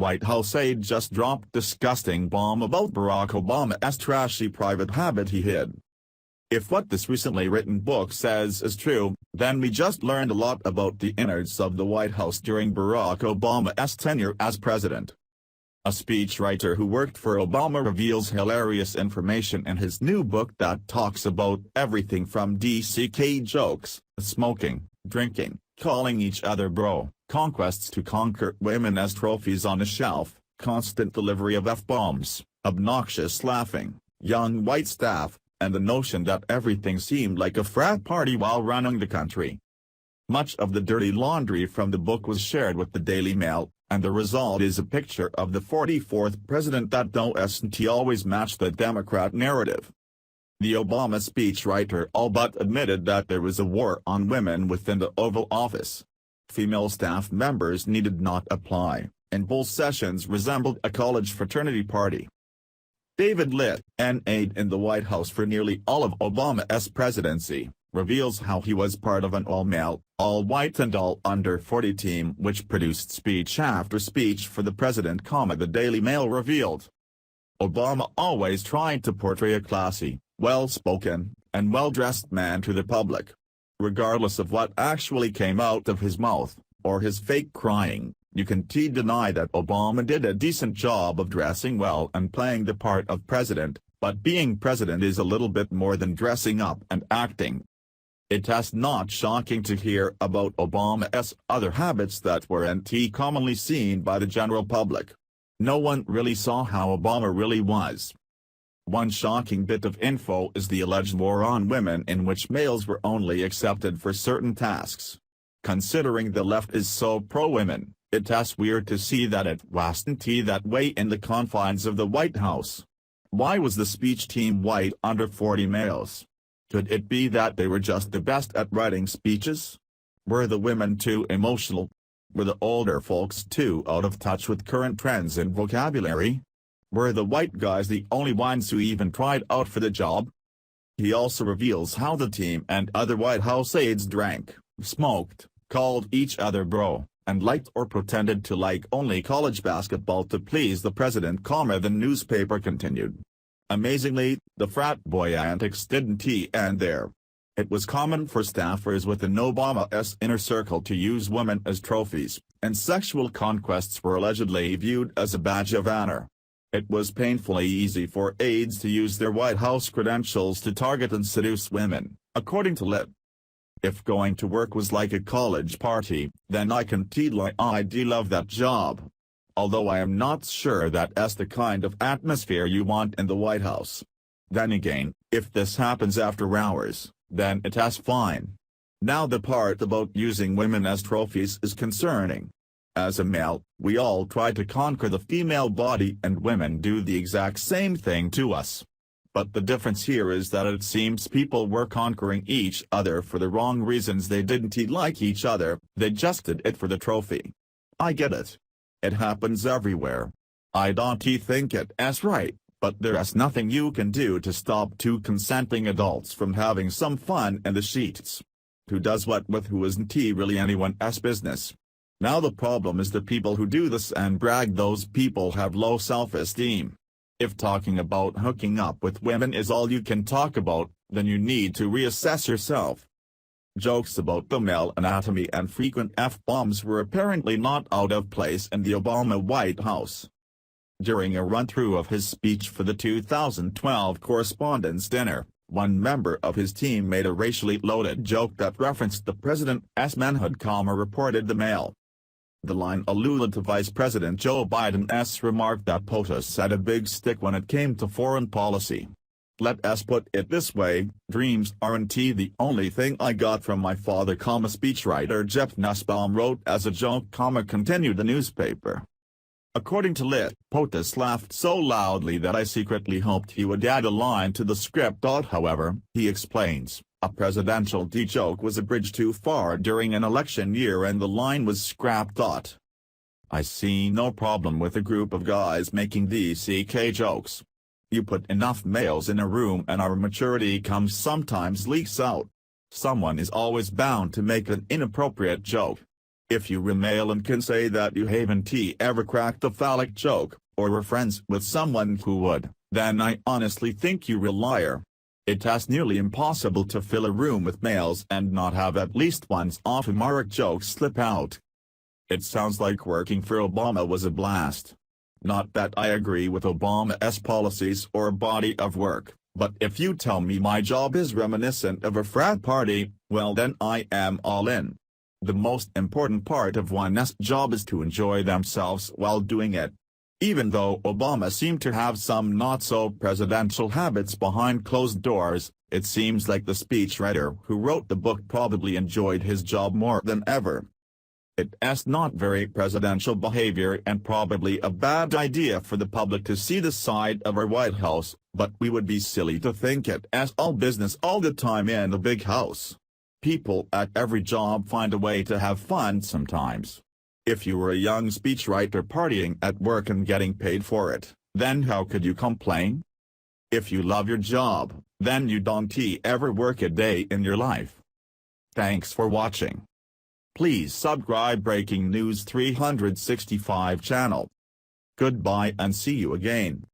White House aide just dropped disgusting bomb about Barack Obama's trashy private habit he hid. If what this recently written book says is true, then we just learned a lot about the innards of the White House during Barack Obama's tenure as president. A speechwriter who worked for Obama reveals hilarious information in his new book that talks about everything from DCK jokes, smoking, drinking, calling each other bro, conquests to conquer women as trophies on a shelf, constant delivery of F-bombs, obnoxious laughing, young white staff, and the notion that everything seemed like a frat party while running the country. Much of the dirty laundry from the book was shared with the Daily Mail, and the result is a picture of the 44th president that doesn't always match the Democrat narrative. The Obama speechwriter all but admitted that there was a war on women within the Oval Office. Female staff members needed not apply, and both sessions resembled a college fraternity party. David Litt, an aide in the White House for nearly all of Obama's presidency, reveals how he was part of an all-male, all-white and all-under-40 team which produced speech after speech for the president, the Daily Mail revealed. Obama always tried to portray a classy, well-spoken, and well-dressed man to the public. Regardless of what actually came out of his mouth, or his fake crying, you can't deny that Obama did a decent job of dressing well and playing the part of president, but being president is a little bit more than dressing up and acting. It's not shocking to hear about Obama's other habits that weren't commonly seen by the general public. No one really saw how Obama really was. One shocking bit of info is the alleged war on women in which males were only accepted for certain tasks. Considering the left is so pro-women, it's weird to see that it wasn't that way in the confines of the White House. Why was the speech team white under 40 males? Could it be that they were just the best at writing speeches? Were the women too emotional? Were the older folks too out of touch with current trends and vocabulary? Were the white guys the only ones who even tried out for the job? He also reveals how the team and other White House aides drank, smoked, called each other bro, and liked or pretended to like only college basketball to please the president, the newspaper continued. Amazingly, the frat boy antics didn't end there. It was common for staffers within Obama's inner circle to use women as trophies, and sexual conquests were allegedly viewed as a badge of honor. It was painfully easy for aides to use their White House credentials to target and seduce women, according to Litt. If going to work was like a college party, then I can I'd love that job. Although I am not sure that's the kind of atmosphere you want in the White House. Then again, if this happens after hours, then it's fine. Now the part about using women as trophies is concerning. As a male, we all try to conquer the female body and women do the exact same thing to us. But the difference here is that it seems people were conquering each other for the wrong reasons. They didn't like each other, they just did it for the trophy. I get it. It happens everywhere. I don't think it's right, but there's nothing you can do to stop two consenting adults from having some fun in the sheets. Who does what with who isn't really anyone's business. Now the problem is the people who do this and brag. Those people have low self-esteem. If talking about hooking up with women is all you can talk about, then you need to reassess yourself. Jokes about the male anatomy and frequent F-bombs were apparently not out of place in the Obama White House. During a run-through of his speech for the 2012 Correspondents' Dinner, one member of his team made a racially loaded joke that referenced the president's manhood, reported the Mail. The line alluded to Vice President Joe Biden's remark that POTUS had a big stick when it came to foreign policy. Let's put it this way, dreams aren't the only thing I got from my father, speechwriter Jeff Nussbaum wrote as a joke, continued the newspaper. According to Litt, POTUS laughed so loudly that I secretly hoped he would add a line to the script. However, he explains, a presidential joke was a bridge too far during an election year and the line was scrapped. I see no problem with a group of guys making DCK jokes. You put enough males in a room and our maturity sometimes leaks out. Someone is always bound to make an inappropriate joke. If you were male and can say that you haven't ever cracked a phallic joke, or were friends with someone who would, then I honestly think you're a liar. It's nearly impossible to fill a room with males and not have at least one's off-mark joke slip out. It sounds like working for Obama was a blast. Not that I agree with Obama's policies or body of work, but if you tell me my job is reminiscent of a frat party, well then I am all in. The most important part of one's job is to enjoy themselves while doing it. Even though Obama seemed to have some not-so-presidential habits behind closed doors, it seems like the speechwriter who wrote the book probably enjoyed his job more than ever. It's not very presidential behavior and probably a bad idea for the public to see the side of our White House, but we would be silly to think it's all business all the time in the big house. People at every job find a way to have fun sometimes. If you were a young speechwriter partying at work and getting paid for it, then how could you complain? If you love your job, then you don't ever work a day in your life. Thanks for watching. Please subscribe Breaking News 365 channel. Goodbye and see you again.